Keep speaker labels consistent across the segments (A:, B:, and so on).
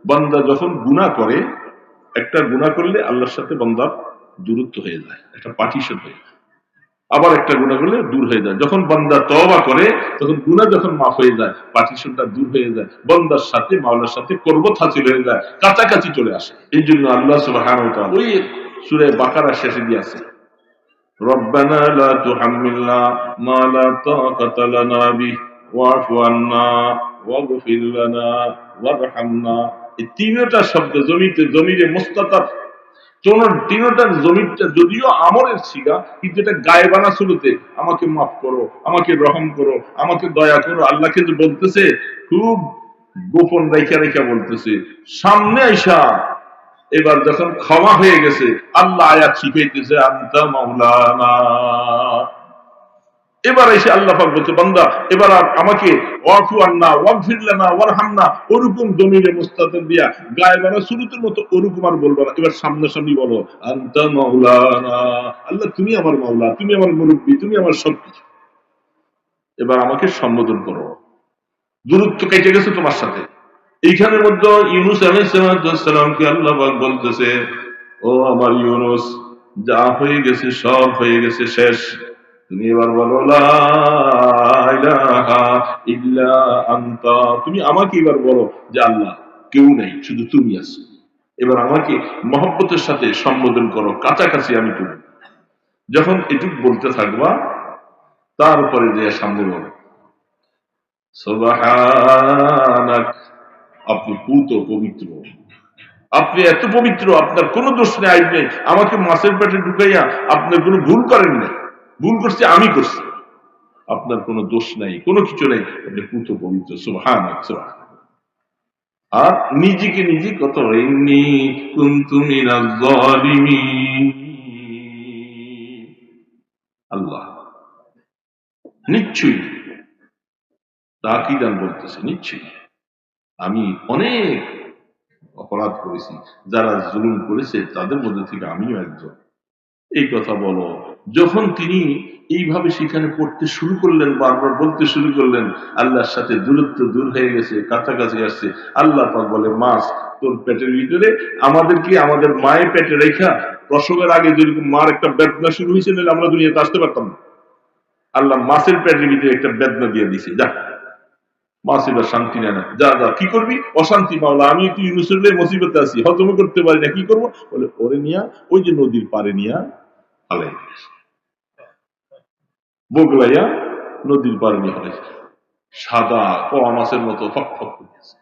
A: বান্দা যখন গুনাহ করে, একটা গুনাহ করলে আল্লাহর সাথে বান্দার দূরত্ব হয়ে যায়, একটা পার্টিশন হয়ে যায়। আবার একটা গুনাহ করলে দূর হয়ে যায়। যখন বান্দা তওবা করে, তখন গুনাহ যখন মাফ হয়ে যায়, পার্টিশনটা দূর হয়ে যায়, বান্দার সাথে মাওলার সাথে কুরবত হাসিল হয়ে যায়, কাছাকাছি চলে আসে। এই জন্য আল্লাহ সুবহানাহু ওয়া তাআলা ওই সূরা বাকারা শেষে দিয়ে আছে, রব্বানা লা তুহাম্মিলনা মা লা তাকাতা লানা বিহি ওয়া'ফু আন্না ওয়াগফির লানা ওয়ারহামনা। এই তিনটা শব্দ জমিরে মুস্তাতার, তিনটার জমিরটা যদিও আমরের সিগা, কিন্তু এটা গায়েবানা শুরুতে, আমাকে মাফ করো, আমাকে রহম করো, আমাকে দয়া করো, আল্লাহকে যে বলতেছে খুব গোপন রেখা রেখা বলতেছে। সামনে আইসা এবার যখন ক্ষমা হয়ে গেছে, আল্লাহ আয়াত শিখাইতেছে আনতা মাওলানা। এবার এসে আল্লাহ পাক বলছে, বান্দা এবার আর আমাকে ওয়াফু আন্না ওয়াগফির লানা ওয়ারহামনা ওরকম জমিরে মুস্তাতির দিয়া গায়েবানা শুরুতের মতো ওরকম আর বলবো না, এবার সামনাসামনি বলো আনতা মাওলানা। আল্লাহ তুমি আমার মাওলা, তুমি আমার মুরব্বী, তুমি আমার সবকিছু। এবার আমাকে সম্বোধন করো, দূরত্ব কেটে গেছে তোমার সাথে। এইখানের মধ্যে ইউনুস আলাইহিস সালামকে আল্লাহ পাক বলতেছে, ও আমার ইউনুস, যা হয়ে গেছে সব হয়ে গেছে, শেষ। তুমি এবার বলো লা ইলাহা ইল্লা আনতা। তুমি আমাকে এবার বলো যে আল্লাহ কেউ নাই, শুধু তুমি আছো। এবার আমাকে মহব্বতের সাথে সম্বোধন করো, কাছাকাছি আমি তুমি। যখন এটুক বলতে থাকবা, তারপরে যে সামনে বলো সুবহানাক, আপনি পুত পবিত্র, আপনি এত পবিত্র, আপনার কোনো দোষ নেই, আইব নেই। আমাকে মাছের পেটে ঢুকাইয়া আপনার কোনো ভুল করেন নাই, ভুল করছি আমি করছি, আপনার কোনো দোষ নাই, কোনো কিছু নেই, আপনি পুত পবিত্র, সুবহানাক সুবহানাক। আর নিজেকে নিজে কত ইন্নী কুনতু মিনাজ জালিমিন। আল্লাহ নিশ্চয়ই, তাকিদান বলতেছে, নিশ্চয়ই আমি অনেক অপরাধ করেছি, যারা জুলুম করেছে তাদের মধ্যে থেকে আমিও একজন। এই কথা বলো। যখন তিনি এইভাবে সেখানে পড়তে শুরু করলেন, বারবার বলতে শুরু করলেন, আল্লাহর সাথে দূরত্ব দূর হয়ে গেছে, কাছাকাছি আসছে। আল্লাহ পাক বলে, মাছ তোর পেটের ভিতরে, আমাদেরকে আমাদের মায়ের পেটে রেখা প্রসবের আগে যেরকম মার একটা বেদনা শুরু হয়েছে, নাহলে আমরা দুনিয়াতে আসতে পারতাম না। আল্লাহ মাছের পেটের ভিতরে একটা বেদনা দিয়ে দিছে, যা মাছ এবার শান্তি নেয় না, যা যা কি করবি, অশান্তি মাওলা, আমি একটু ইউনুসের মুসিবতে আছি, হজম করতে পারি না, কি করবো? বলে ওরে নিয়া ওই যে নদীর পারে নিয়া ফালাই বগলাইয়া নদীর পারে নিয়ে ফেলেছে। সাদা পোয়া মাছের মতো ফক ফক করতেছে,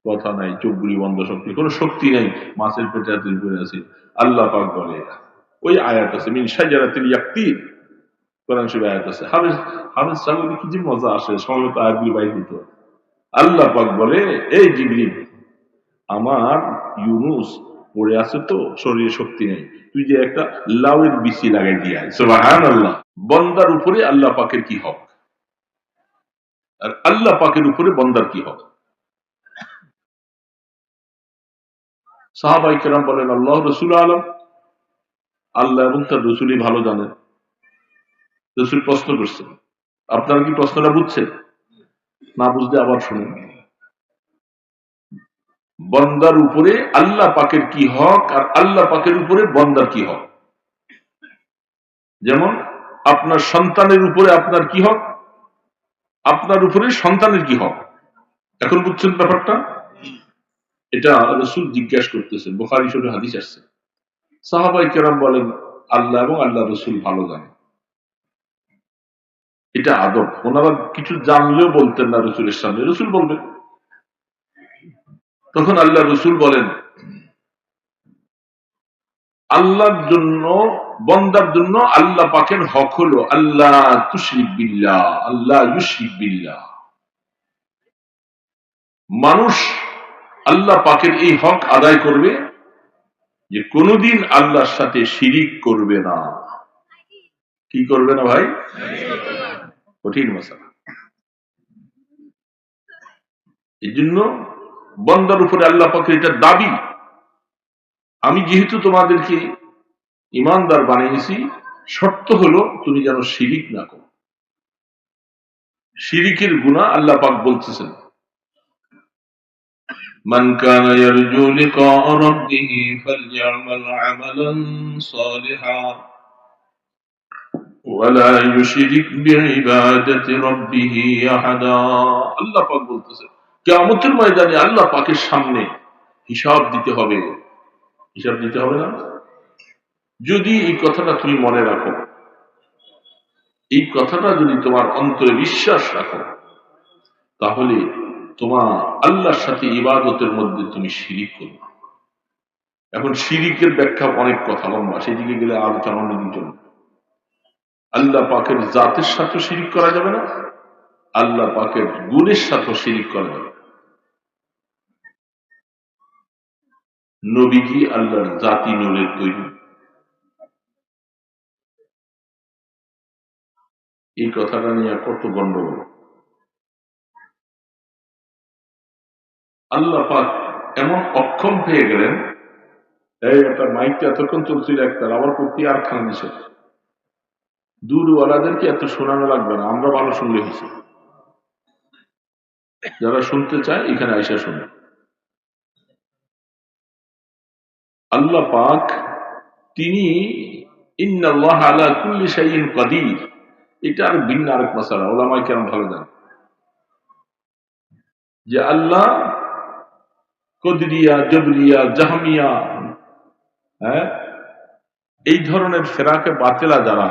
A: কথা নাই, চোখগুলি বন্ধ, শক্তি কোনো শক্তি নাই, মাছের পেটে এতদিন পড়ে আছে। আল্লাহ পাক বলে, ওই আয়াত আছে মিন শাজারাতিল ইয়াকতিন, কোরআন শরীফে আয়াত আছে। হাফেজ হাফেজ সাহেব কি যে মজা আসে, সময় মতো আয়াতগুলি বাইর দিত। আল্লাহ পাক বলে, এই জিবরিল, আমার ইউনুস পড়ে আছে তো, শরীরে শক্তি নেই, তুই যে একটা লাউয়ের বিচি লাগাই দিয়ে আয়। সুবহানাল্লাহ। বন্দার উপরে আল্লাহ পাকের কি হক, আর আল্লাহ পাকের উপরে বন্দার কি হক? সাহাবায়ে কেরাম বলেন, আল্লাহ রাসূল আলম, আল্লাহ এবং তার রাসূলই ভালো জানেন। রাসূল প্রশ্ন করছেন, আপনারা কি প্রশ্নটা বুঝছেন? না বুঝলে আবার শুনুন। বন্দার উপরে আল্লাহ পাকের কি হক, আর আল্লাহ পাকের উপরে বন্দার কি হক? যেমন আপনার সন্তানের উপরে আপনার কি হক, আপনার উপরে সন্তানের কি হক। এখন বুঝছেন ব্যাপারটা? এটা রাসূল জিজ্ঞাসা করতেছেন, বুখারী শরীফে হাদিস আসছে। সাহাবায়ে কেরাম বলেন, আল্লাহ এবং আল্লাহ রাসূল ভালো জানেন। এটা আদব। ওনারা কিছু জানলেও বলতেন না রাসূলের সামনে, রাসূল বলবেন। তখন আল্লাহ রাসূল বলেন, আল্লাহর জন্য, বন্দার জন্য আল্লাহ পাকের হক হলো আল্লাহ তুশরিক বিল্লাহ, আল্লাহ ইউশরিক বিল্লাহ। মানুষ আল্লাহ পাকের এই হক আদায় করবে যে কোনদিন আল্লাহর সাথে শিরিক করবে না। কি করবে না ভাই? কঠিন মশলা। এই জন্য বন্দার উপরে আল্লাহ পাকের এটা দাবি, আমি যেহেতু তোমাদেরকে ইমানদার বানিয়েছি, শর্ত হলো তুমি যেন শিরিক না করো। শিরিকের গুনাহ আল্লাহ পাক বলতেছেন, মান কানা ইয়ারজু লিকা রাব্বিহি ফালইআমাল আমালান সালিহান ওয়া লা ইউশরিক বিইবাদাতি রাব্বিহি আহাদা। আল্লাহ পাক বলতেছে কিয়ামতের ময়দানে আল্লাহ পাকের সামনে হিসাব দিতে হবে। হিসাব দিতে হবে না? যদি এই কথাটা তুমি মনে রাখো, এই কথাটা যদি তোমার অন্তরে বিশ্বাস রাখো, তাহলে তোমার আল্লাহর সাথে ইবাদতের মধ্যে তুমি শিরিক করবে। এখন শিরিকের ব্যাখ্যা অনেক কথা লম্বা, সেদিকে গেলে আলোচনা অন্যদিন চলবে। আল্লাহ পাকের জাতের সাথে শিরিক করা যাবে না, আল্লাহ পাকের গুণের সাথে শিরিক করা যাবে। নবী কি আল্লাহর জাতি নূরের তৈরি? এই কথাটা নিয়ে কত গন্ডগোল। আল্লাহ পাক এমন অক্ষম হয়ে গেলেন, এই একটা মাইকটা এতক্ষণ চলছিল একটা, আবার প্রতি আর খান দিছে, দূরওয়ালাদেরকে এত শোনানো লাগবে না, আমরা ভালো শুনলে হয়েছে। যারা শুনতে চায় এখানে আইসা শুনে। আল্লাহ পাক তিনি ইন্নাল্লাহ আলা কুল্লি শাইইন কাদির, এটা আর ভিন্ন আরেক মাসালা, ওলামায়ে কেরাম ভালো জানেন যে আল্লাহ কদরিয়া, জবরিয়া, জাহমিয়া, এই ধরনের ফেরাকে বাতিলা যারা,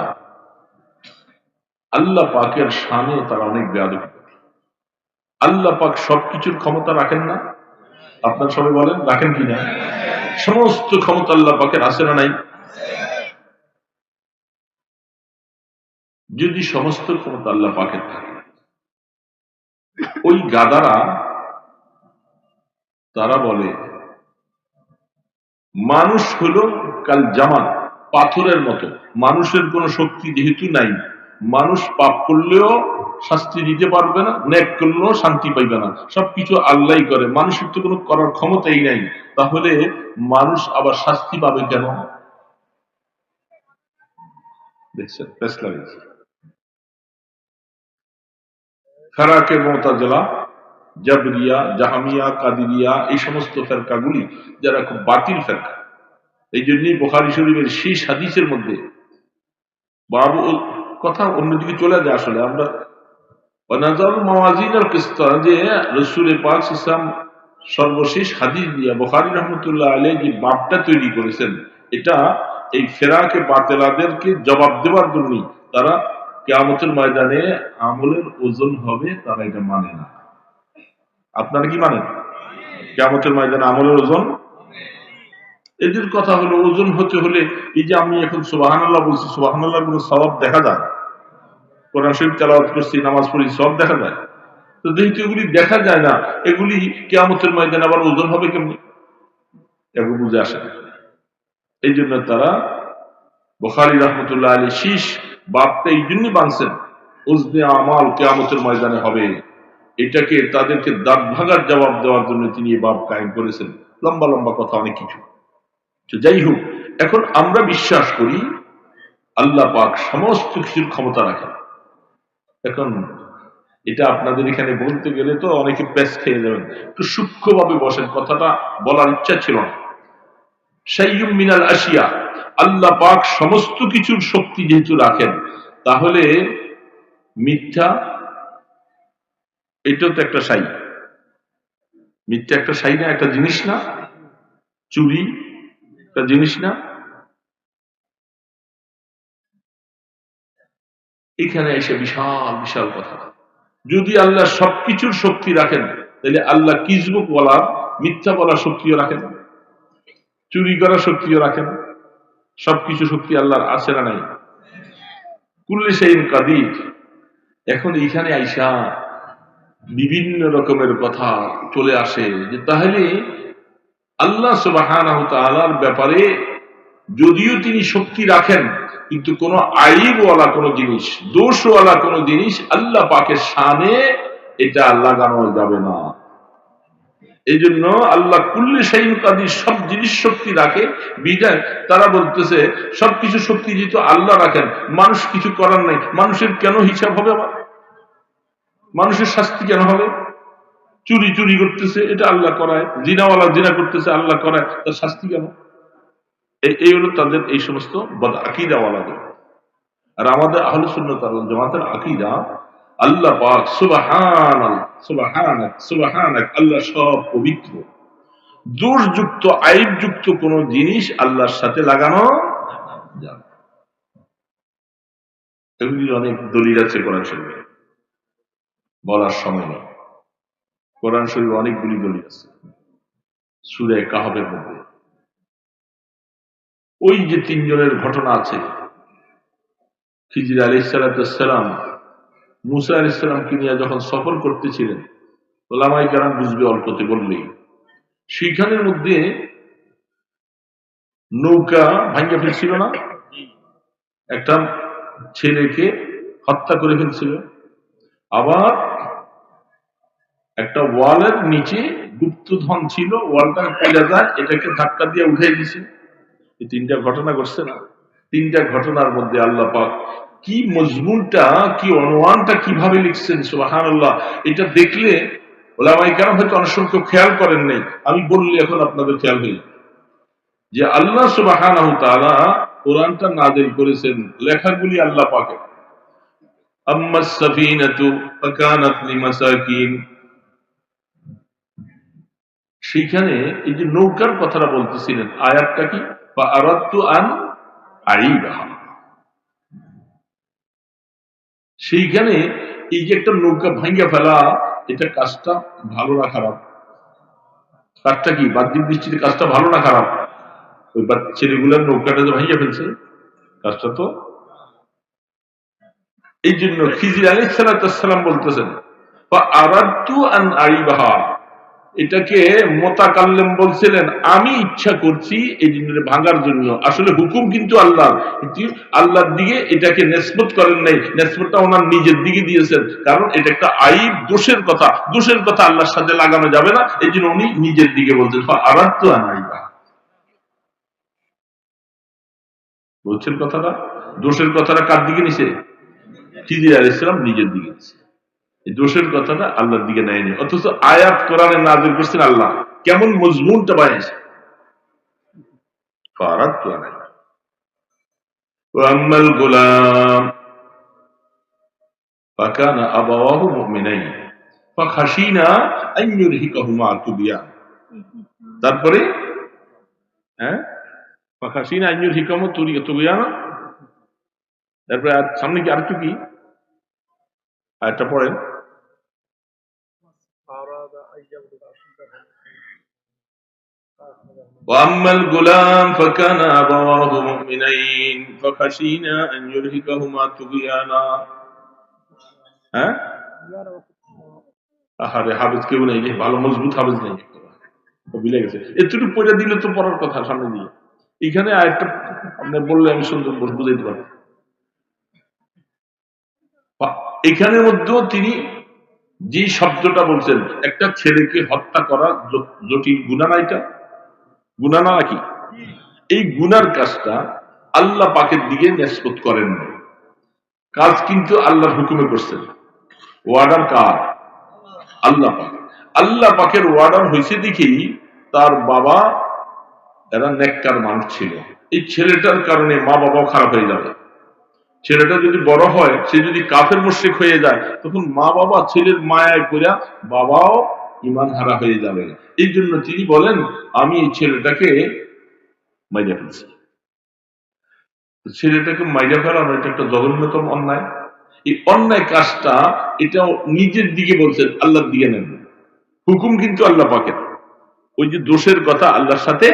A: আল্লাহ পাকের শানে তারা অনেক বেয়াদবি করে। আল্লাহ পাক সবকিছুর ক্ষমতা রাখেন না? আপনার সবাই বলেন রাখেন কিনা? সমস্ত ক্ষমতা আল্লাহ পাকের আছে না নাই? যদি সমস্ত ক্ষমতা আল্লাহ পাকের থাকে, ওই গাদারা তারা বলে মানুষ হলো কাল জামান, পাথরের মতো, মানুষের কোন শক্তি যেহেতু নাই, মানুষ পাপ করলেও শাস্তি দিতে পারবে না, নেক করলেও শান্তি পাইবে না, সবকিছু আল্লাহ করে, মানুষের তো কোনো করার ক্ষমতাই নাই, তাহলে মানুষ আবার শাস্তি পাবে কেন? দেখছেন ফেরাকে মুতাজিলা, জাবরিয়া, জাহামিয়া, কাদিরিয়া, এই সমস্ত ফেরকাগুলি যারা খুব বাতিল ফেরকা। এই জন্যই বুখারী শরীফের শেষ হাদিসের মধ্যে বাবু, কথা অন্যদিকে চলে যায় আসলে, আমরা যে রাসূল পাক সাল্লাল্লাহু সর্বশেষ হাদিস দিয়ে বুখারী রাহমাতুল্লাহ আলাইহি যে বাবটা তৈরি করেছেন, এটা এই ফেরাকে বাতিলাদেরকে জবাব দেওয়ার জন্য। তারা কিয়ামতের ময়দানে আমলের ওজন হবে, তারা এটা মানে না। আপনারা কি মানেন? কিয়ামতের ময়দানে আমলের ওজন, এদের কথা হলো ওজন হতে হলে, এই যে আমি এখন সুবহানাল্লাহ বলছি, সুবহানাল্লাহর কোনো সওয়াব দেখা যায়? কোরআন শরীফ তেলাওয়াত করছি, নামাজ পড়ি, সব দেখা যায়? তো যেহেতু এগুলি দেখা যায় না, এগুলি কিয়ামতের ময়দানে আবার ওজন হবে কেমনি? এগুলো বুঝে আসে না। এই জন্য তারা বুখারী রাহমাতুল্লাহ আলাইহি শীষ বাবটা এই জন্যই বানছেন, ওজনে আমাল কিয়ামতের ময়দানে হবে, এটাকে তাদেরকে দাঁত ভাগার জবাব দেওয়ার জন্য তিনি এই বাব কায়েম করেছেন। লম্বা লম্বা কথা, অনেক কিছু। যাই হোক, এখন আমরা বিশ্বাস করি আল্লাহ পাক সমস্ত কিছুর ক্ষমতা রাখেন। এখন এটা আপনাদের এখানে বলতে গেলে তো অনেকে প্যাচ খেয়ে যাবেন, একটু সূক্ষ্মভাবে বসেন, কথাটা বলার ইচ্ছা ছিল না। শাইয়ুম মিনাল আশিয়া, আল্লাহ পাক সমস্ত কিছুর শক্তি যেহেতু রাখেন, তাহলে মিথ্যা এটাও তো একটা শাই। মিথ্যা একটা শাই না, একটা জিনিস না? চুরি একটা জিনিস না? এখানে এসে বিশাল বিশাল কথা। যদি আল্লাহ সবকিছুর শক্তি রাখেন, তাহলে আল্লাহ কিজব বলার, মিথ্যা বলার শক্তিও রাখেন, চুরি করার শক্তিও রাখেন। সবকিছু শক্তি আল্লাহর আছে না নাই? কুল্লি শাইইন কাদির। এখন এইখানে আইসা বিভিন্ন রকমের কথা চলে আসে যে তাহলে আল্লাহ সুবহানাহু ওয়া তাআলার ব্যাপারে যদিও তিনি শক্তি রাখেন, কিন্তু কোন আইবওয়ালা কোন জিনিস, দোষওয়ালা কোন জিনিস আল্লাহ পাকের শানে এটা লাগানো যাবে না। এই জন্য আল্লাহ কুল্লি শাইইন কাদির, সব জিনিস শক্তি রাখে বিধায় তারা বলতেছে সবকিছু শক্তি যেহেতু আল্লাহ রাখেন, মানুষ কিছু করার নাই, মানুষের কেন হিসাব হবে? আবার মানুষের শাস্তি কেন হবে? চুরি চুরি করতেছে, এটা আল্লাহ করায়। জিনাওয়ালা জিনা করতেছে, আল্লাহ করায়। তার শাস্তি কেন? এই হলো তাদের এই সমস্ত বদ আকীদাওয়ালাদের। আর আমাদের আহলে সুন্নাত ওয়াল জামাতের আকীদা, আল্লাহ পাক সুবহানাল্লাহ, সুবহানাক, সুবহানাক, আল্লাহ সব পবিত্র। দোষযুক্ত আইবযুক্ত কোন জিনিস আল্লাহর সাথে লাগানো যাবে না। এগুলির অনেক দলিল আছে কোরআন শরীফে, বলার সময় নেই। কোরআন শরীফে অনেকগুলি দলিল আছে। সূরা কাহফের মধ্যে ওই যে তিনজনের ঘটনা আছে, খিজির আলাইহিস সালাম মুসা আলাইহিস সালামকে নিয়ে যখন সফর করতেছিলেন, ওলামায়ে কেরাম বুঝবে অল্পতে বললেই, সেইখানের মধ্যে নৌকা ভাঙ্গা ফেলছিল না, একটা ছেলেকে হত্যা করে ফেলছিল, আবার একটা ওয়ালের নিচে গুপ্তধন ছিল, ওয়ালটা পেলে যায়, এটাকে ধাক্কা দিয়ে উঠে দিছে। এই তিনটা ঘটনা ঘটছে না? তিনটা ঘটনার মধ্যে আল্লাহ পাক কি মজমুনটা, কি অনুমানটা কিভাবে লিখছেন, সুবহানাল্লাহ! এটা দেখলে ওলামায়ে কেরাম হয়তো অনেক সময় কেউ খেয়াল করেন নাই, আমি বললে এখন আপনাদের খেয়াল হয়ে যাবে যে আল্লাহ সুবহানাহু তাআলা কোরআনটা নাযিল করেছেন, লেখাগুলি আল্লাহ পাকের। আম্মাস সাফিনাতু ফাকানাত লিমাসাকিন, সেইখানে এই যে নৌকার কথাটা বলতেছিলেন, আয়াতটা কি? ফাআরাদতু আন আইবাহা। সেইখানে এই যে একটা নৌকা ভাঙ্গা ফেলা, এটা কাজটা ভালো না খারাপ? কাজটা কি বাহ্যিক দৃষ্টিতে কাজটা ভালো না খারাপ? ওই ছেলেগুলার নৌকাটা যে ভাঙ্গা ফেলছে, কাজটা তো এই জন্য খিজির আলাইহিস সালাম বলতেছেন ফাআরাদতু আন আইবাহা, এটাকে মোতাকাল্লিম বলছিলেন, আমি ইচ্ছা করছি এই জিনিসটা ভাঙার জন্য। আসলে হুকুম কিন্তু আল্লাহ, কিন্তু আল্লাহর দিকে এটাকে নেসবত করেন নাই, নেসবতটা ওনার নিজের দিকে দিয়েছেন। কারণ এটা একটা আইব, দোষের কথা, দোষের কথা আল্লাহর সাথে লাগানো যাবে না, এই জন্য উনি নিজের দিকে বলছেন ফাআরাদতু আন আইবাহা। বলছেন কথাটা, দোষের কথাটা কার দিকে নিছে? খিজির আলাইহিস সালাম নিজের দিকে নিছে। এই দোষের কথাটা আল্লাহর দিকে নেয়নি, অথচ আয়াত কোরআনে নাযিল করছেন আল্লাহ। কেমন মজমুনটা বানিয়েছে! ফারাদতু আন আইবাহা ওয়া আম্মাল গুলাম ফাকানা আবাওয়াহু মুমিনাইন ফাখাশিনা আন ইউরহিকাহুমা তুগয়ান। তারপরে ফাখাশিনা আন ইউরহিকাহুমা তুগয়ান। তারপরে সামনে কি আরেকটু কি আয়াতটা পড়েন। وأما الغلام فكان أبواه مؤمنين فخشينا أن يرهقهما طغيانا। আহারে, হাফেজ কেউ নেই, ভালো মজবুত হাফেজ নেই, বিলে গেছে। এতটুকু পড়ে দিলে তো পড়ার কথা সামনে দিয়ে। এখানে আরেকটা আপনি বললে আমি সুন্দর বুঝাইতে পারবো। এখানের মধ্যেও তিনি যে শব্দটা বলছেন, একটা ছেলেকে হত্যা করা জটিল গুনাহ না? এটা গুনাহ না নাকি? এই গুনার কাজটা আল্লাহ পাকের দিকে নিসবত করেন না, কাজ কিন্তু আল্লাহর হুকুমে করছেন। ওয়ার্ডার কার? আল্লাহ পাক। আল্লাহ পাকের ওয়ার্ডার হয়েছে দেখেই তার বাবা, এরা নেককার মানুষ ছিল, এই ছেলেটার কারণে মা বাবাও খারাপ হয়ে যাবে। ছেলেটা যদি বড় হয়, সে যদি কাফের মুশরিক হয়ে যায়, তখন মা বাবা ছেলের মায়ায় পড়া বাবাও ঈমান হারা হয়ে যাবে। এই জন্য তিনি বলেন, আমি এই ছেলেটাকে মাইরা ফেলছি। ছেলেটাকে মাইরা ফেলানো এটা একটা জঘন্যতম অন্যায়। এই অন্যায় কাজটা এটাও নিজের দিকে বলছেন, আল্লাহর দিকে নেন। হুকুম কিন্তু আল্লাহ পাকের। ওই যে দোষের কথা আল্লাহর সাথে,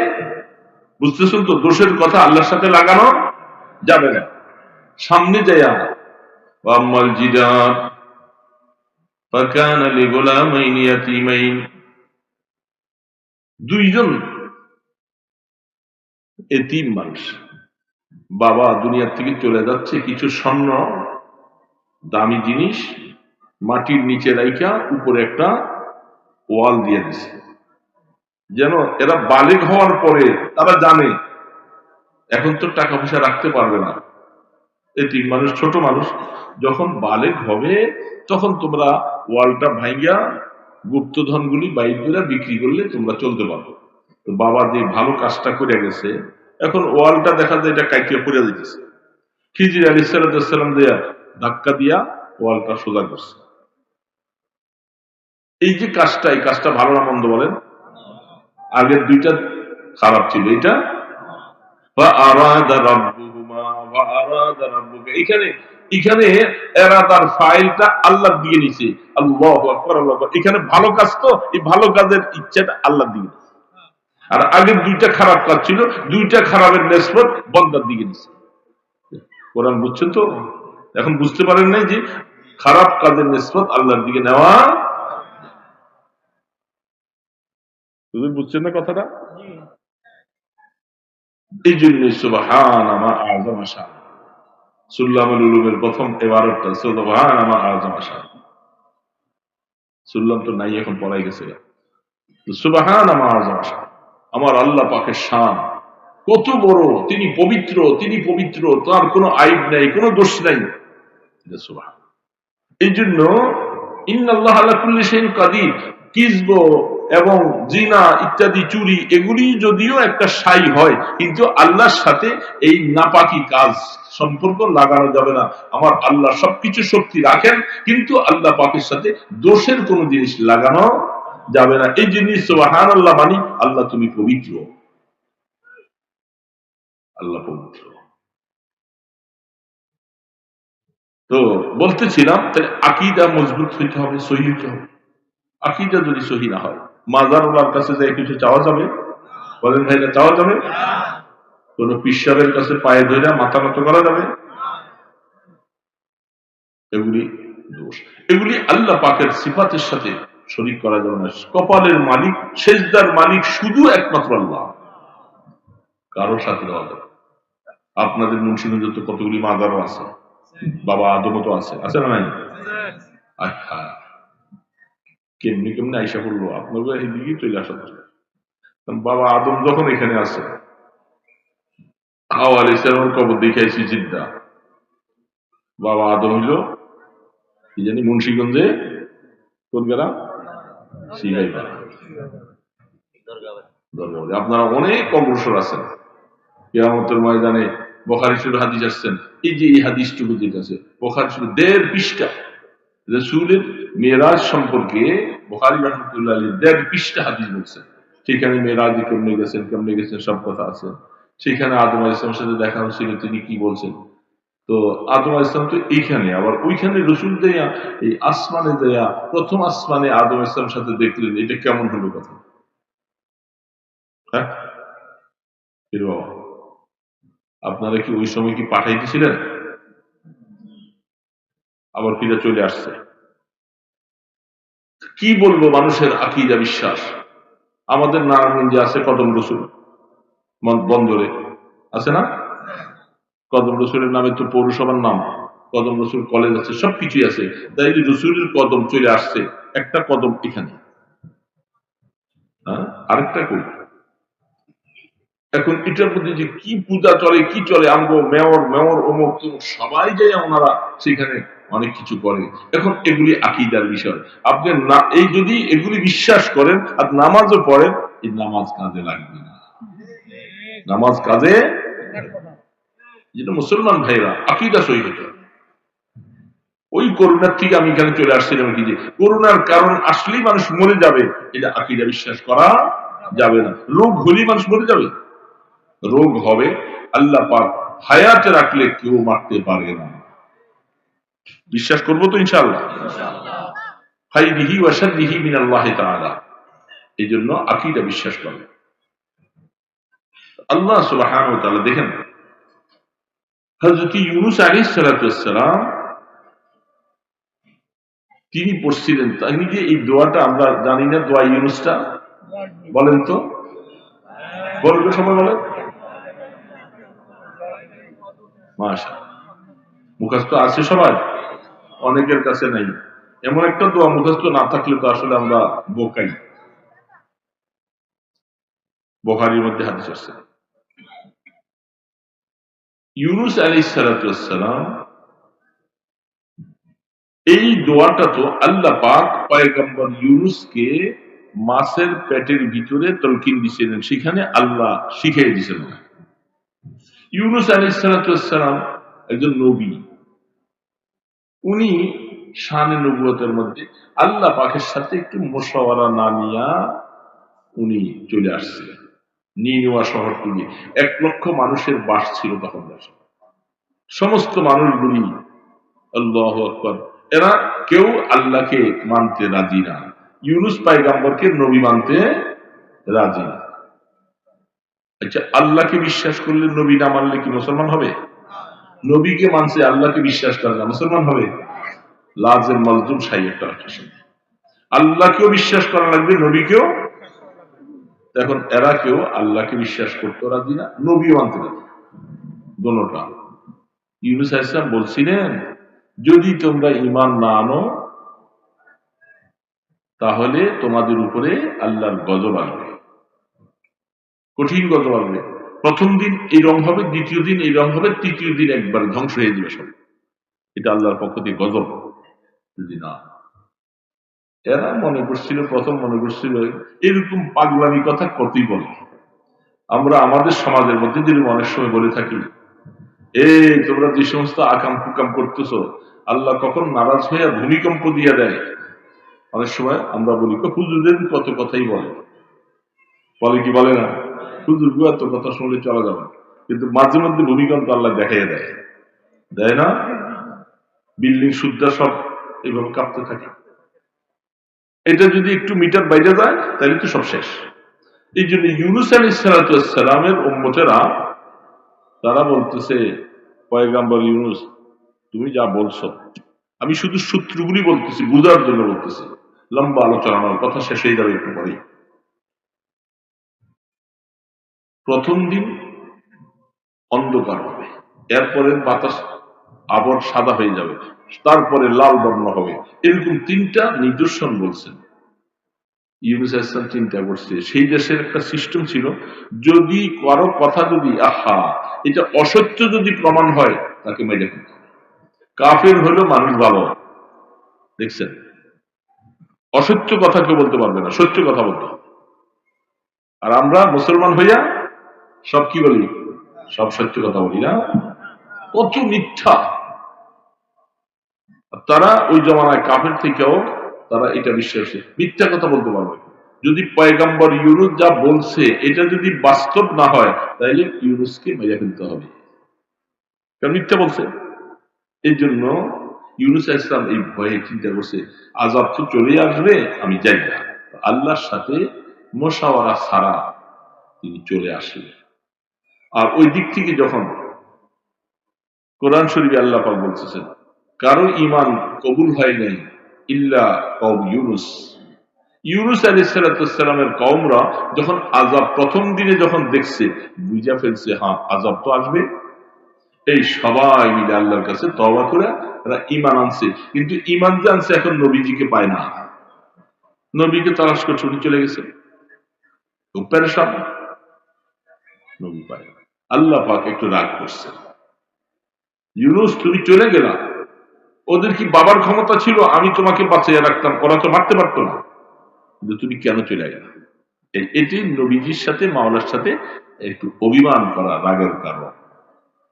A: বুঝতেছেন তো, দোষের কথা আল্লাহর সাথে লাগানো যাবে না। সামনে যাইয়া ওয়াম্মাল জিদার ফাকানা লিগুলামাইনি ইয়াতীমাইন, দুইজন এতিম মানুষ, বাবা দুনিয়ার থেকে চলে যাচ্ছে, কিছু স্বর্ণ দামি জিনিস মাটির নিচে রাইখা উপরে একটা ওয়াল দিয়ে দিছে, যেন এরা বালিগ হওয়ার পরে তারা জানে এখন তো টাকা পয়সা রাখতে পারবে না। এতিম মানুষ, ছোট মানুষ, যখন বালিগ হবে তখন তোমরা ওয়ালটা ভাঙ্গিয়া গুপ্তধনগুলি বাইর করে বিক্রি করলে তোমরা চলতে পারো। তো বাবা যে ভালো কাজটা করে গেছে, এখন ওয়ালটা দেখা যায় এটা কাইটিয়া পড়ে দিতেছে। খিজির আলী সালাম দেয়া ধাক্কা দিয়া ওয়ালটা সোজা করছে। এই যে কাজটা, এই কাজটা ভালো না মন্দ বলেন? আগের দুইটা খারাপ ছিল, এটা এখানে এখানে এরাদার ফাইলটা আল্লাহ দিয়ে নিছে। আল্লাহু আকবার, আল্লাহু আকবার। এখানে ভালো কাজ, তো এই ভালো কাজের ইচ্ছাটা আল্লাহ দিয়ে নিছে। আর আগের দুইটা খারাপ কাজ ছিল, দুইটা খারাপের নিসবত বান্দার দিকে নিছে। কোরআন বুঝছেন তো? এখন বুঝতে পারেন নাই যে খারাপ কাজের নিসবত আল্লাহর দিকে নেওয়া। তুমি বুঝছেন না কথাটা? এই জন্য সুবহানা মা আযমা শান, সুল্লামুল উলুমের প্রথম ইবারতটা সুবহানা মা আযমা শান। সুল্লাম তো নাই, এখন পড়াই গেছে। সুবহানা মা আযমা শান, আমার আল্লাহ পাকের শান কত বড়, তিনি পবিত্র, তিনি পবিত্র, তার কোনো আইব নাই, কোনো দোষ নাই। সুবহান। এই জন্য ইন্নাল্লাহ আলা কুল্লি শাইইন কাদির, কিজব এবং জিনা ইত্যাদি চুরি এগুলি যদিও একটা সাই হয়, কিন্তু আল্লাহর সাথে এই নাপাকি কাজ সম্পর্ক লাগানো যাবে না। আমার আল্লাহ সবকিছু শক্তি রাখেন, কিন্তু আল্লাহ পাকের সাথে দোষের কোনো জিনিস লাগানো যাবে না। এই জিনিস সুবহানাল্লাহ মানি আল্লাহ তুমি পবিত্র, আল্লাহ পবিত্র। তো বলতেছিলাম, তাহলে আকীদা মজবুত হইতে হবে, সহিহ হইতে হবে। আকীদা যদি সহি না হয়, মাজারওয়ালার কাছে যাই কিছু চাওয়া যাবে? বলেন ভাইরা, চাওয়া যাবে? কোন পিসাবের কাছে পায়ে ধরে মাথা নত করা যাবে? এগুলি দোষ। এগুলি আল্লাহ পাকের সিফাতের সাথে শরীক করা যাবে না। কপালের মালিক, সেজদার মালিক শুধু একমাত্র আল্লাহ, কারো সাথে দেওয়া যাবে। আপনাদের মুন্সিগঞ্জে তো কতগুলি মাজারও আছে, বাবা আদমও তো আছে, আছে না নাই? আচ্ছা, কেমনি কেমনি আইসা করলো আপনাদের এইদিকে চলে আসা দরকার। বাবা আদম যখন এখানে আছে, হাওয়া আলাইহিস সালামের কবর দেখাইছি জিদ্দা। বাবা আদম হইল কি জানি মুন্সিগঞ্জে কোন গ্রাম, সিগাইপাড়া। আপনারা অনেক অগ্রসর আছেন। কিয়ামতের ময়দানে বুখারী শরীফের হাদিস আসছেন, এই যে এই হাদিসটুকু যেটা আছে বুখারী শরীফ ১.৫ পৃষ্ঠা, রাসূলের মেরাজ সম্পর্কে বুখারী রাহমাতুল্লাহ আলাইহি ১.৫ পৃষ্ঠা হাদিস বলছেন। সেখানে মেরাজে কেমনে গেছেন সব কথা আছে। সেখানে আদম আলাইহিস সালামের সাথে দেখা হয়েছিল, তিনি কি বলছেন। তো আদম আলাইহিস সালাম তো এইখানে, আবার ওইখানে রসুল দেয়া এই আসমানে দেয়া, প্রথম আসমানে আদম আলাইহিস সালামের সাথে দেখলেন, এটা কেমন হলো কথা? হ্যাঁ বাবা, আপনারা কি ওই সময় কি পাঠাইতেছিলেন? আবার ফিরে চলে আসছে। কি বলবো মানুষের আকীদা বিশ্বাস। আমাদের নারায়ণগঞ্জে আছে কদম রসুল বন্দরে, আছে না? কদম রসুলের নামে তো পৌরসভার নাম, কদম রসুল কলেজ আছে, সবকিছুই আছে। তাই রসুলের কদম চলে আসছে, একটা কদম এখানে, আরেকটা কই। এখন এটার মধ্যে যে কি পূজা চলে, কি চলে, আমগো মেয়র মেয়র অমুক সবাই যায়, ওনারা সেখানে অনেক কিছু করে। এখন এগুলি আকীদার বিষয়। আপনি না এই যদি এগুলি বিশ্বাস করেন আর নামাজও পড়েন, এই নামাজ কাজে লাগবে না। নামাজ কাজে, যেটা মুসলমান ভাইরা আকীদা সহি হতে হবে। ওই করোনার থেকে আমি এখানে চলে আসছিলাম কি, যে করোনার কারণ আসলেই মানুষ মরে যাবে, এটা আকীদা বিশ্বাস করা যাবে না। রোগ হলেই মানুষ মরে যাবে? রোগ হবে, আল্লাহ পাক হায়াতে রাখলে কেউ মারতে পারে না। বিশ্বাস করবো তো ইনশাআল্লাহ। খাইরিহি ওয়া শাররিহি মিনাল্লাহি তাআলা। এই জন্য আকীদা বিশ্বাস করবে। আল্লাহ সুবহানাহু ওয়া তাআলা দেখেন, হযরত ইউনূস আলাইহিস সালাতু ওয়াস সালাম তিনি পড়ছিলেন, তাই যে এই দোয়াটা আমরা জানি না, দোয়া ইউনূসটা বলেন তো, বলবে সময় বলেন। মাশাআল্লাহ, মুখস্থ আছে সবাই, অনেকের কাছে নাই। এমন একটা দোয়া মুখস্থ না থাকলে তো আসলে আমরা বোকাই। বুখারীর মধ্যে হাদিস আছে, ইউনূস আলাইহিস সালাতু ওয়াস সালাম এই দোয়াটা তো আল্লাহ পাক পয়গম্বর ইউনুসকে মাছের পেটের ভিতরে তলকিন দিয়েছিলেন, সেখানে আল্লাহ শিখিয়ে দিয়েছিলেন। ইউনুস আলাইহিস সালাম একজন নবী, উনি শানে নবুয়তের মধ্যে আল্লাহ পাকের সাথে একটু মুশাওয়ারা না নিয়া উনি চলে আসছিলেন। নিনুয়া শহরটি 1,00,000 মানুষের বাস ছিল তখন দেশে। সমস্ত মানুষগুলি আল্লাহু আকবার, এরা কেউ আল্লাহকে মানতে রাজি না, ইউনুস পয়গম্বরকে নবী মানতে রাজি না। আচ্ছা, আল্লাহকে বিশ্বাস করলে নবী না মানলে কি মুসলমান হবে? নবীকে মানছে, আল্লাহকে বিশ্বাস করে না, মুসলমান হবে? লাজেম মালজুম সাই একটা আছে। আল্লাহকেও বিশ্বাস করা লাগবে, নবীকেও। এখন এরা কেউ আল্লাহকে বিশ্বাস করতে রাজি না, নবীও মানতে রাজি, দোনোটা। ইউনুস আলাইহিস সালাম বলছিলেন, যদি তোমরা ঈমান না আনো তাহলে তোমাদের উপরে আল্লাহর গজব আসবে, কঠিন গজব আসবে। প্রথম দিন এই রং হবে, দ্বিতীয় দিন এই রং হবে, তৃতীয় দিন একবার ধ্বংস হয়ে যাবে সব। এটা আল্লাহর পক্ষ থেকে গজব। যদি না, এরা মনে করছিল, প্রথম মনে করছিল এরকম পাগলামি কথা কতই বলে। আমরা আমাদের সমাজের মধ্যে যেরকম অনেক সময় বলে থাকি, তোমরা যে সমস্ত আকাম কুকাম করতেছ, আল্লাহ কখন নারাজ হয়ে ভূমিকম্প দিয়ে দেয়। অনেক সময় আমরা বলি হুজুরের কত কথাই বলে, বলে কি বলে না, হুজুর এত কথা শুনলে চলা যাবে, কিন্তু মাঝে মধ্যে ভূমিকম্প আল্লাহ দেখাই দেয়, দেয় না? বিল্ডিং শুদ্ধা সব এইভাবে কাঁপতে থাকে। এটা যদি একটু মিটার বাইরে যায় তাহলে তো সব শেষ। এই জন্য ইউনুস আলাইহিস সালামের উম্মতেরা তারা বলতেছে, পয়গম্বর ইউনুস তুমি যা বলছো, আমি শুধু সূত্রগুলি বলতেছি, বুঝার জন্য বলতেছি, লম্বা আলোচনা আমার কথা শেষ হয়ে যাবে একটু পরেই। প্রথম দিন অন্ধকার হবে, এরপরে বাতাস আবর সাদা হয়ে যাবে, তারপরে লাল বর্ণ হবে, এরকম 3টা নিদর্শন বলছেন। ইউনুস আলাইহিস সালাম চিন্তা করছে, সেই দেশের একটা সিস্টেম ছিল, যদি কারো কথা যদি এটা অসত্য যদি প্রমাণ হয় তাকে মেরে ফেলতে হবে। কাফের হলো মানুষ ভালো, দেখছেন, অসত্য কথা কেউ বলতে পারবে না, সত্য কথা বলতে হবে। আর আমরা মুসলমান হইয়া সব কি বলি, সব সত্য কথা বলি না, কত মিথ্যা। তারা ওই জমানায় কাফের থেকেও তারা এটা বিশ্বাসী, মিথ্যা কথা বলতে পারবে। যদি পয়গম্বর ইউনুস যা বলছে এটা যদি বাস্তব না হয় তাহলে ইউনুসকে মেরে ফেলতে হবে, কারণ মিথ্যা বলছে। এই জন্য ইউনুস আলাইহিস সালাম এই ভয়ে চিন্তা করছে, আযাব তো চলে আসবে, আমি যাই না। আল্লাহর সাথে মুশাওয়ারা ছাড়া তিনি চলে আসলেন। আর ওই দিক থেকে যখন কোরআন শরীফে আল্লাহ পাক বলতেছেন, কারো ঈমান কবুল হয় নাই ইল্লা কওম ইউনুস। ইউনুস আলাইহিস সালামের কওমরা যখন আযাব প্রথম দিনে যখন দেখছে, বুঝা ফেলছে আযাব তো আসবে, এই সবাই মিলে আল্লাহর কাছে তওবা করে এরা ঈমান আনছে। কিন্তু ঈমান যে আনছে এখন নবীজিকে পায় না, নবীকে তালাশ করছে, উনি চলে গেছে, খুব পেরেশান, নবী পায় না। আল্লাহ পাক একটু রাগ করছে, ইউনুস তুমি চলে গেলা, ওদের কি বাবার ক্ষমতা ছিল আমি তোমাকে বাঁচিয়ে রাখতাম, ওরা তো মারতে পারতো না, কিন্তু তুমি কেন চলে গেলা? এটি নবীজির সাথে মাওলার সাথে একটু অভিমান করা, রাগের কারণ।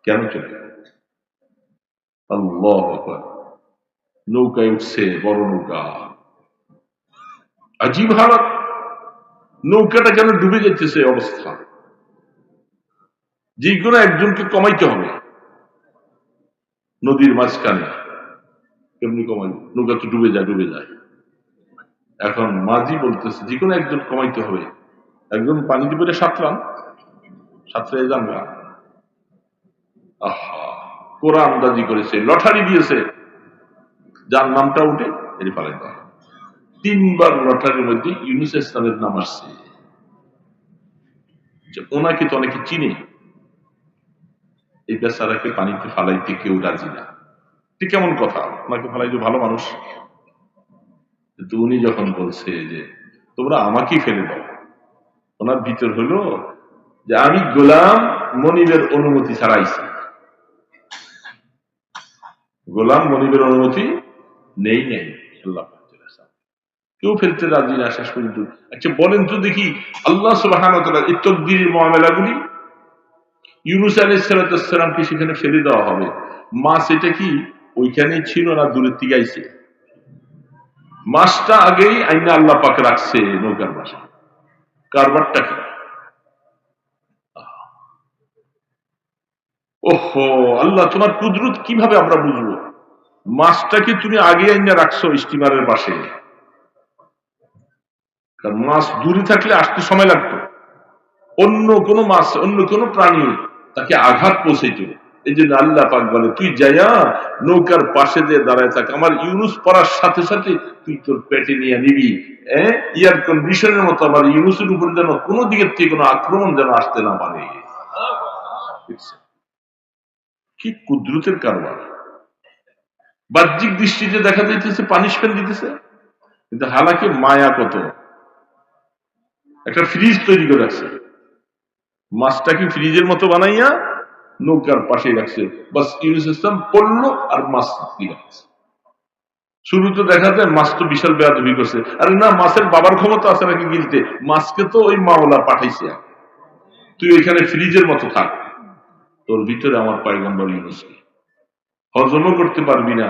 A: কেন চলে গেল? আল্লাহু আকবার। নৌকায় উঠছে, বড় নৌকা, আজীব হালাত, নৌকাটা কেন ডুবে যাচ্ছে অবস্থা, যে কোনো একজনকে কমাইতে হবে নদীর মাঝখানে, কেমনি কমাই, নৌকা তো ডুবে যায় ডুবে যায়। এখন মাঝি বলতেছে যে কোনো একজন কমাইতে হবে, একজন পানিতে পড়ে সাঁতরান, সাঁতরে যান না। আহা, কোরআন আন্দাজি করেছে, লটারি দিয়েছে, যার নামটা উঠে এর পালাই দেওয়া। 3বার লটারির মধ্যে ইউনুস ইসলামের নাম আসছে। ওনাকে তো অনেকে চিনে, এই বেচারাকে পানিতে ফালাইতে কেউ রাজি না। ঠিক কেমন কথা, ওনাকে ফালাই যে ভালো মানুষ, কিন্তু উনি যখন বলছে যে তোমরা আমাকেই ফেলে দাও, ওনার ভিতর হলো যে আমি গোলাম মনিবের অনুমতি ছাড়াইছি, গোলাম মনিবের অনুমতি নেই নেই, আল্লাহ পাক চলে আসে। কেউ ফেলতে রাজি না শেষ পর্যন্ত। আচ্ছা বলেন তো দেখি, আল্লাহ সুবহানাহু ওয়া তাআলা এই তাকদীরের মুআমালাগুলি, ইউনূস আলাইহিস সালামকে সেখানে ফেলে দেওয়া হবে, মাছ এটা কি ওইখানেই ছিল না দূরের থেকে আইছে? মাছটা আগেই আইনা আল্লাহ পাক রাখছে নৌকার পাশে। কারবারটা কি? ওহো আল্লাহ, তোমার কুদরত কিভাবে আমরা বুঝবো? মাছটাকে তুমি আগে আইনা রাখছো স্টিমারের পাশে, কারণ মাছ দূরে থাকলে আসতে সময় লাগতো। অন্য কোনো মাছ, অন্য কোনো প্রাণী তাকে আঘাত পৌঁছাইত। এই জন্য আল্লাহ পাক বলে, তুই যাইয়া নৌকার পাশে দিয়ে দাঁড়ায় থাক, আমার ইউনুস পড়ার সাথে সাথে তুই তোর পেটে নিয়ে নিবি। এয়ার কন্ডিশনের মতো আমার ইউনুসের উপর যেন কোনো দিকের থেকে কোনো আক্রমণ যেন আসতে না পারে। কি কুদরতের কারবার! বাহ্যিক দৃষ্টিতে দেখা যাইতেছে পানিশমেন্ট দিতেছে, কিন্তু হালাকি মায়া কত। একটা ফ্রিজ তৈরি করে রাখছে, মাছটাকে ফ্রিজের মতো বানাইয়া নৌকার পাশে রাখছে, বাস ইউনুস ইসলাম পড়লো আর মাছ দিয়ে রাখছে। শুরুতে দেখা যায় মাছ তো বিশাল বেয়াদবি করছে, আরে না, মাছের বাবার ক্ষমতা আছে নাকি গিলতে? মাছকে তো ওই মাওলা পাঠাইছে, তুই ওইখানে ফ্রিজের মতো থাক, তোর ভিতরে আমার পয়গম্বর ইউনুসকে হজমও করতে পারবি না,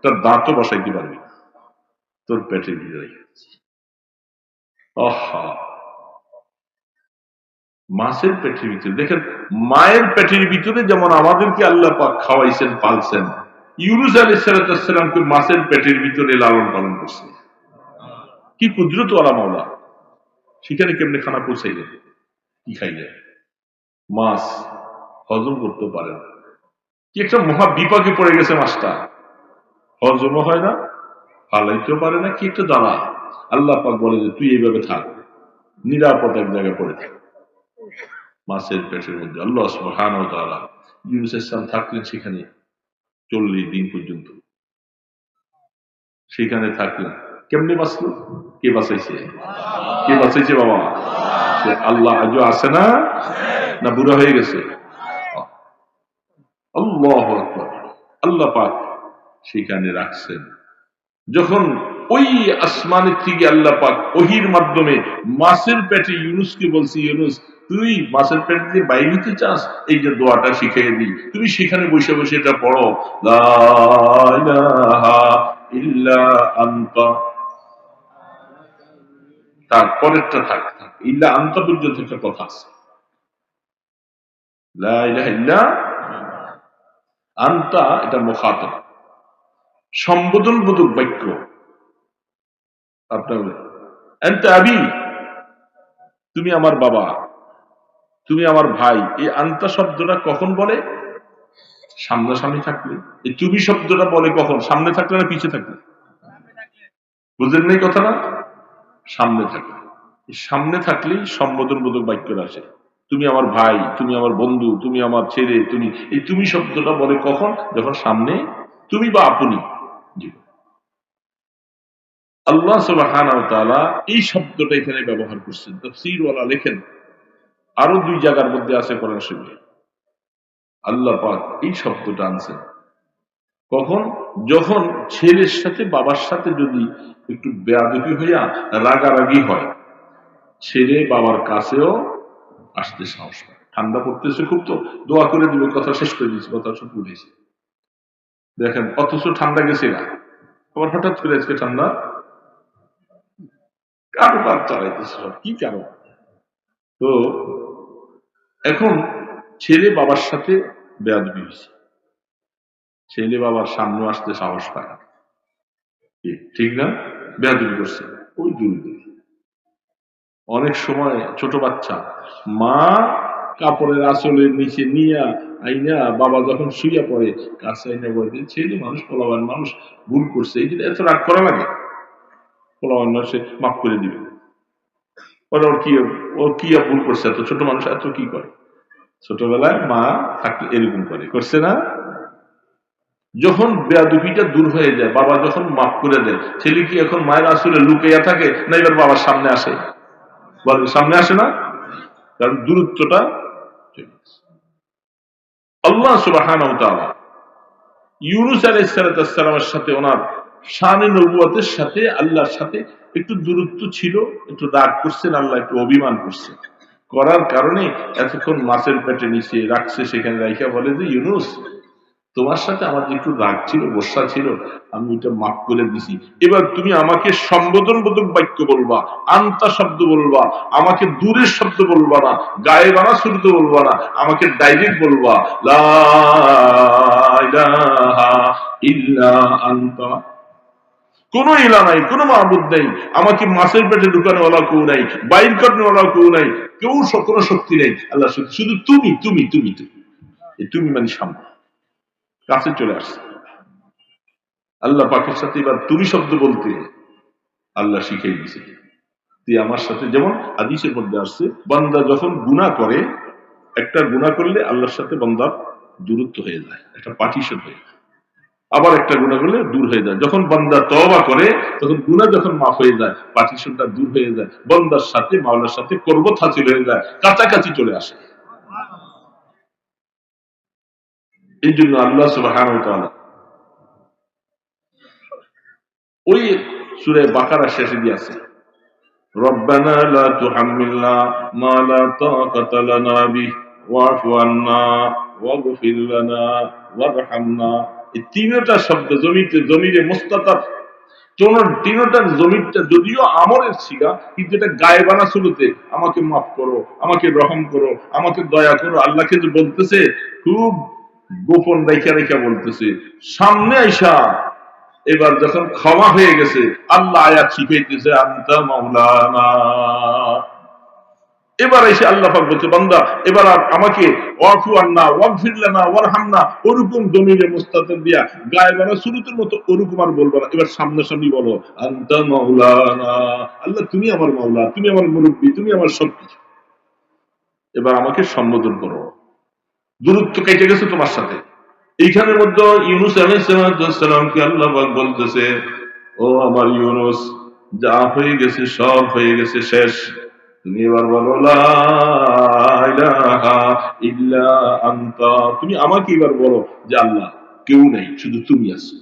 A: তার দাঁতও বসাইতে পারবি না, তোর পেটের ভিতরে। মাছের পেটের ভিতরে দেখেন, মায়ের পেটের ভিতরে যেমন আমাদেরকে আল্লাহ পাক খাওয়াইছেন পালছেন, ইউনুস আলাইহিস সালামকে মাছের পেটের ভিতরে লালন পালন করছে। কি কুদরত ওয়ালা মাওলা! সেখানে কেমনে খানা পৌঁছাইলেন? কি খাইলেন? মাছ হজম করতে পারে না, কি একটা মহা বিপাকে পড়ে গেছে মাছটা, হজমও হয় না, ফালাইতেও পারে না, কি একটা দাঁড়া। আল্লাহ পাক বলে যে তুই এইভাবে থাক, নিরাপদ এক জায়গায় পড়ে থাক মাছের পেটের মধ্যে। আল্লাহ সুবহানাহু ওয়া তাআলা ইউনূস আলাইহিস সালাম থাকলেন সেখানে 40 দিন পর্যন্ত, সেখানে থাকলেন। কেমনে বাঁচলো? কে বাঁচাইছে? কে বাঁচাইছে বাবা? সে আল্লাহ আজও আছে না? না বুড়া হয়ে গেছে? আল্লাহু আকবার। আল্লাহ পাক সেখানে রাখছেন। যখন ওই আসমানের থেকে আল্লাহ পাক ওহির মাধ্যমে মাছের পেটে ইউনুসকে বলছি, ইউনুস তুই মাছের পেট দিয়ে বাইরে হতে চাস, এই যে দোয়াটা শিখিয়ে দিই, তুমি সেখানে বসে বসে এটা পড়ো, লা ইলাহা ইল্লা আনতা। তারপরেরটা থাক থাক, ইল্লা আনতা পর্যন্ত একটা কথা আছে, লা ইলাহা ইল্লা আনতা, এটা মুখাতাব, সম্বোধনবোধক বাক্য। আপনার আনতা আবি, তুমি আমার বাবা, তুমি আমার ভাই। এই আনতা শব্দটা কখন বলে? সামনাসামনি থাকলে। এই তুমি শব্দটা বলে কখন? সামনে থাকলে না পিছিয়ে থাকলে? বুঝলেন না এই কথাটা? সামনে থাকলে। সামনে থাকলেই সম্বোধনবোধক বাক্যটা আসে। তুমি আমার ভাই, তুমি আমার বন্ধু, তুমি আমার ছেলে, তুমি। এই তুমি শব্দটা বলে কখন? যখন সামনে তুমি বা আপনি। আল্লাহ সুবহানাহু ওয়া তাআলা এই শব্দটা এখানে ব্যবহার করছেন। তাফসীর ওয়ালা লেখেন আরো 2 জায়গার মধ্যে আছে কোরআন শরীফে আল্লাহ পাক এই শব্দটা আনছেন। কখন? যখন ছেলের সাথে বাবার সাথে যদি একটু বেয়াদবি হইয়া রাগারাগি হয়, ছেলে বাবার কাছেও আসতে সাহস পায়। ঠান্ডা পড়তেছে খুব, তো দোয়া করে দিবে, কথা শেষ করে দিয়েছে, কথা সব উঠেছে। দেখেন অথচ ঠান্ডা গেছে না, আবার হঠাৎ করে আজকে ঠান্ডা কারবার চালাইতেছে সব, কি কারণ? তো এখন ছেলে বাবার সাথে বেয়াদবি হয়েছে, ছেলে বাবার সামনে আসতে সাহস পায় না, ঠিক না? বেয়াদবি করছে ওই দূর। অনেক সময় ছোট বাচ্চা মা কাপড়ের আঁচলের নিচে নিয়ে আইনা বাবা যখন শুইয়া পড়ে কাছে আইনা বলে, ছেলে মানুষ, পোলাবান মানুষ, ভুল করছে, এই জন্য এত রাগ করা লাগে, পোলাবান মানুষে মাফ করে দিবে, ওর কি ভুল করছে, এত ছোট মানুষ এত কি করে? ছোটবেলায় মা থাকলে এরকম করে, করছে না? যখন বেয়াদবিটা দূর হয়ে যায়, বাবা যখন মাফ করে দেয়, ছেলে কি এখন মায়ের আসলে লুকাইয়া থাকে না এবার বাবার সামনে আসে? সামনে আসে না, কারণ দূরত্বটা। আল্লাহ সুবহানাহু ওয়া তাআলা ইউনূস আলাইহিস সালামের সাথে ওনার শানে নবুয়তের সাথে আল্লাহর সাথে একটু দূরত্ব ছিল, একটু রাগ করছেন আল্লাহ, একটু অভিমান করছেন, করার কারণে এতক্ষণ মাছের পেটে নিচে রাখছে, সেখানে রাইখা বলে যে ইউনুস, তোমার সাথে আমার যে একটু রাগ ছিল, গোসা ছিল, আমি ওইটা মাফ করে দিছি। এবার তুমি আমাকে সম্বোধনবোধক বাক্য বলবা, আন্তা শব্দ বলবা, আমাকে দূরের শব্দ বলবা না, গায়ে বানা শুরুত বলবা না, আমাকে ডাইরেক্ট বলবা, লা ইলাহা ইল্লা আনতা, কোন ইলা নাই, কোন মাহবুদ নেই, আমাকে মাছের পেটে ঢুকানো ওলা কেউ নাই, বাইর কাটানো ওলা কেউ নাই, কেউ কোনো শক্তি নেই, আল্লাহ শক্তি শুধু তুমি তুমি তুমি তুমি। তুমি মানে সামনে কাছে চলে আসছে। আল্লাহ পাকের সাথে এবার তুমি শব্দ বলতে আল্লাহ শিখিয়ে দিয়েছে। তুই আমার সাথে, যেমন হাদিসের মধ্যে আসছে, বান্দা যখন গুনাহ করে, একটা গুনাহ করলে আল্লাহর সাথে বান্দার দূরত্ব হয়ে যায়, একটা পার্টিশন হয়ে যায়। আবার একটা গুনাহ করলে দূর হয়ে যায়। যখন বান্দা তওবা করে, তখন গুনাহ যখন মাফ হয়ে যায়, পার্টিশনটা দূর হয়ে যায়, বান্দার সাথে মাওলার সাথে করবত হাসিল হয়ে যায়, কাছাকাছি চলে আসে। এই জন্য আল্লাহ সুবহানাহু ওয়া তাআলা ওই সূরা বাকারা শেষে দিয়ে আছে, রব্বানা লা তুহাম্মিলনা মা লা তাকাতা লানা বিহি ওয়া'ফু আন্না ওয়াগফির লানা ওয়ারহামনা। এই তিনটা শব্দ জমিরে মুস্তাতার, তিনটার জমিরটা যদিও আমরের ছিগা, কিন্তু এটা গায়েবানা শুরুতে, আমাকে মাফ করো, আমাকে রহম করো, আমাকে দয়া করো, আল্লাহকে যে বলতেছে খুব গোপন রেখা রেখা বলতেছে। সামনে আইসা এবার যখন ক্ষমা হয়ে গেছে, আল্লাহ আয়াত শিখাইতেছে, আনতা মাওলানা। এবার এসে আল্লাহ পাক বলছে, বান্দা এবার আমাকে ওয়াফু আন্না ওয়াগফির লানা ওয়ারহামনা, ওরকম জমিরে মুস্তাতির দিয়া গায়বানা শুরুতের মতো ওরকম আর বলবো না, এবার সামনাসামনি বলো, আনতা মাওলানা, আল্লাহ তুমি আমার মাওলা, তুমি আমার মুরব্বী, তুমি আমার সবকিছু, এবার আমাকে সম্বোধন করো। দূরত্ব কেটে গেছে তোমার সাথে। এইখানের মধ্যে ইউনুস আলাইহিস সালামকে আল্লাহ পাক বলতেছে, ও আমার ইউনুস, যা হয়ে গেছে সব হয়ে গেছে, শেষ। তুমি এবার বলো লা ইলাহা ইল্লা আনতা, তুমি আমাকে এবার বলো যে আল্লাহ কেউ নেই, শুধু তুমি আছো।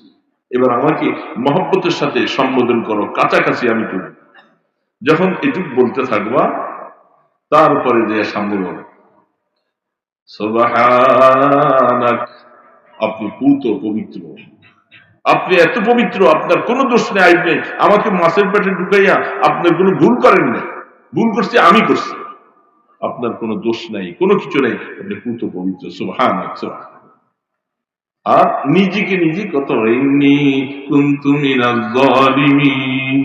A: এবার আমাকে মহব্বতের সাথে সম্বোধন করো, কাছাকাছি আমি তুমি। যখন এটুক বলতে থাকবা, তারপরে যে সামনে বলো সুবহানাক, আপনি পূত পবিত্র, আপনি এত পবিত্র, আপনার কোনো দোষ নেই, আইব নেই, আমাকে মাছের পেটে ঢুকাইয়া আপনার কোনো ভুল করেন নাই, ভুল করছি আমি করছি, আপনার কোনো দোষ নাই, কোনো কিছু নেই, আপনি পূত পবিত্র, সুবহানাক সুবহানাক। আর নিজেকে নিজে কত ইন্নী কুনতু মিনাজ জালিমিন,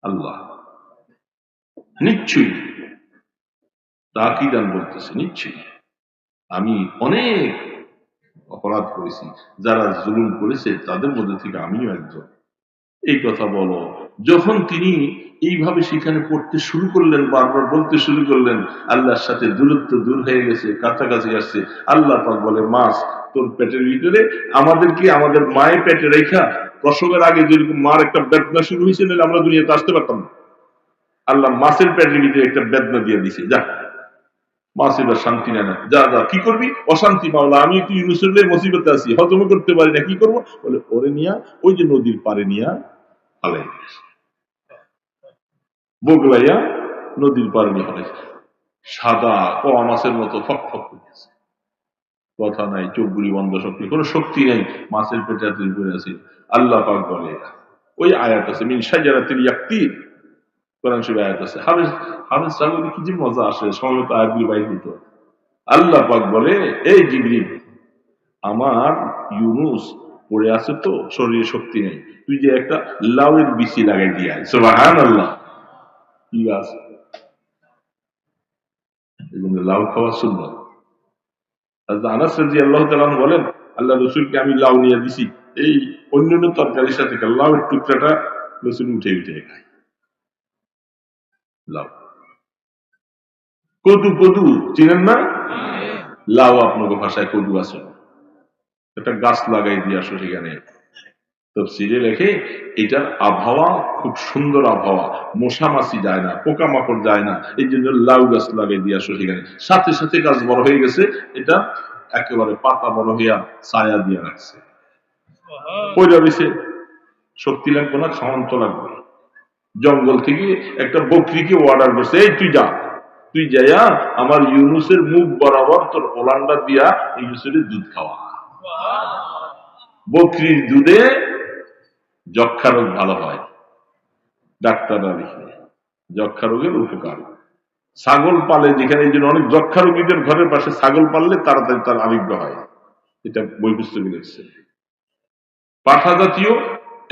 A: আল্লাহ নিশ্চয়ই, তাকিদান বলতেছে, নিশ্চয়ই আমি অনেক অপরাধ করেছি, যারা জুলুম করেছে তাদের মধ্যে থেকে আমিও একজন। এই কথা বলো। যখন তিনি এইভাবে সেখানে পড়তে শুরু করলেন, বারবার বলতে শুরু করলেন, আল্লাহর সাথে দূরত্ব দূর হয়ে গেছে, কাছাকাছি আসছে। আল্লাহ পাক বলে, মাছ তোর পেটের ভিতরে, আমাদেরকে আমাদের মায়ের পেটে রেখা প্রসবের আগে যেরকম মার একটা বেদনা শুরু হয়েছে, আমরা দুনিয়াতে আসতে পারতাম না। আল্লাহ মাছের পেটের ভিতরে একটা বেদনা দিয়ে দিছে, যা মাছ এবার শান্তি নেয় না, যা যা কি করবি, অশান্তি মাওলা, আমি একটু ইউনুসের মুসিবতে আছি, হজম করতে পারি না, কি করবো, বলে ওরে নিয়া ওই যে নদীর পারে নিয়া ফালাই বগলাইয়া নদীর পারে নিয়ে ফেলে, সাদা পোয়া মাছের মতো ফক ফক করতেছে, কথা নাই, চোখগুলি বন্ধ, শক্তি কোনো শক্তি নেই, মাছের পেটে তুই করে আছে। আল্লাহ পাক বলে, ওই আয়াত আছে, মিন শাজারাতিল ইয়াকতিন, কোরআন শরীফে আয়াত আছে, হাফেজ হাফেজ সাহেব কি যে মজা আসে, সম্ভবত আয়াতগুলি বাইর দিত। আল্লাহ পাক বলে, এই জিবরিল, আমার ইউনুস পড়ে আছে তো, শরীরে শক্তি নেই, তুই যে একটা লাউয়ের বিচি লাগাই দিয়ে আয়। সুবহানাল্লাহ, কি গাছ, এই জন্য লাউ খাওয়া সুন্নাত। আনাস রাদিয়াল্লাহু তাআলা বলেন, আল্লাহ রসুলকে আমি লাউ নিয়ে দিছি, এই অন্যান্য তরকারির সাথে লাউয়ের টুকরাটা রসুল উঠে উঠে খায়। লাউ, কদু, কদু চিনেন না? লাউ আপনাকে ভাষায় কদু আছে, একটা গাছ লাগাই দিয়ে আসো সেখানে। তফসিরে লেখে, এটার আবহাওয়া খুব সুন্দর আবহাওয়া, মশা মাছি যায় না, পোকামাকড় যায় না, এই জন্য লাউ গাছ লাগাই দিয়ে আসো সেখানে। সাথে সাথে গাছ বড় হয়ে গেছে, এটা একেবারে পাতা বড় হইয়া ছায়া দিয়ে রাখছে। পয়লা রয়েছে, শক্তি লাগবে না, খাওয়ান তো লাগবে। জঙ্গল থেকে একটা বকরিকে অর্ডার করছে, এই তুই যা, তুই যাইয়া আমার ইউনুসের মুখ বরাবর তোর ওলান্ডা দিয়া ইউনুসের দুধ খাওয়া। বকরির দুধে যক্ষা রোগ ভালো হয়, ডাক্তাররা লিখে, যক্ষা রোগের উপকার। ছাগল পালে যেখানে, এই জন্য অনেক যক্ষা রোগীদের ঘরের পাশে ছাগল পাললে তাড়াতাড়ি তার আরোগ্য হয়, এটা বই পুস্তকে লিখছে। পাঠা জাতীয়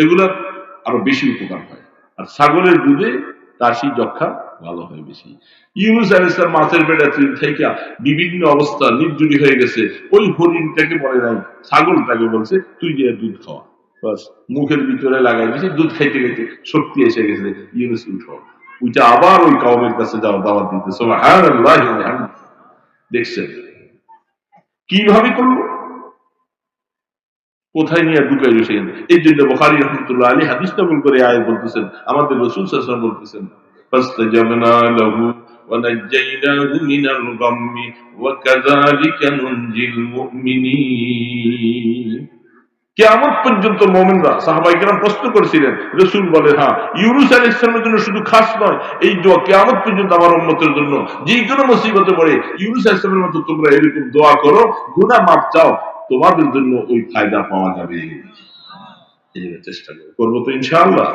A: এগুলা আরো বেশি উপকার হয়, আর ছাগলের দুধে কাশি যক্ষা ভালো হয় বেশি। ইউনুস আলাইহিস সালাম মাছের পেটে থেকে বিভিন্ন অবস্থা নির্জুরি হয়ে গেছে, ওই হরিণটাকে বলে নাই, ছাগলটাকে বলছে তুই যে দুধ খাওয়া, বাস মুখের ভিতরে লাগাই দিয়েছে, দুধ খাইতে খাইতে শক্তি এসে গেছে, ইউনুস উঠো, ওইটা আবার ওই কওমের কাছে যাওয়া দাওয়াত দিতে। সুবহানাল্লাহ, দেখছেন কিভাবে করলো, কোথায় নিয়ে ঢুকাই রয়েছেন। এই জন্য বুখারী রাহমাতুল্লাহ আলাইহি হাদিস নকল করে আয়াত বলতেছেন, আমাদের রাসূল সাল্লাল্লাহু আলাইহি ওয়াসাল্লাম বলতেছেন, ফাস্তাজাবনা লাহু ওয়া নাজ্জাইনাহু মিনাল গাম্মি ওয়া কাযালিকা নুনজিল মুমিনিন। কিয়ামত পর্যন্ত মুমিনরা, সাহাবায়ে কেরাম প্রশ্ন করেছিলেন, রাসূল বলে, হ্যাঁ, ইউনূস আলাইহিস সালামের জন্য শুধু খাস নয়, এই দোয়া কিয়ামত পর্যন্ত আমার উম্মতের জন্য, যে কোনো মুসিবতে পড়ে ইউনূস আলাইহিস সালামের মতো তোমরা এরকম দোয়া করো, গুনাহ মাফ চাও, তোমাদের জন্য ওই ফায়দা পাওয়া যাবে। এই চেষ্টা করবো তো ইনশাআল্লাহ।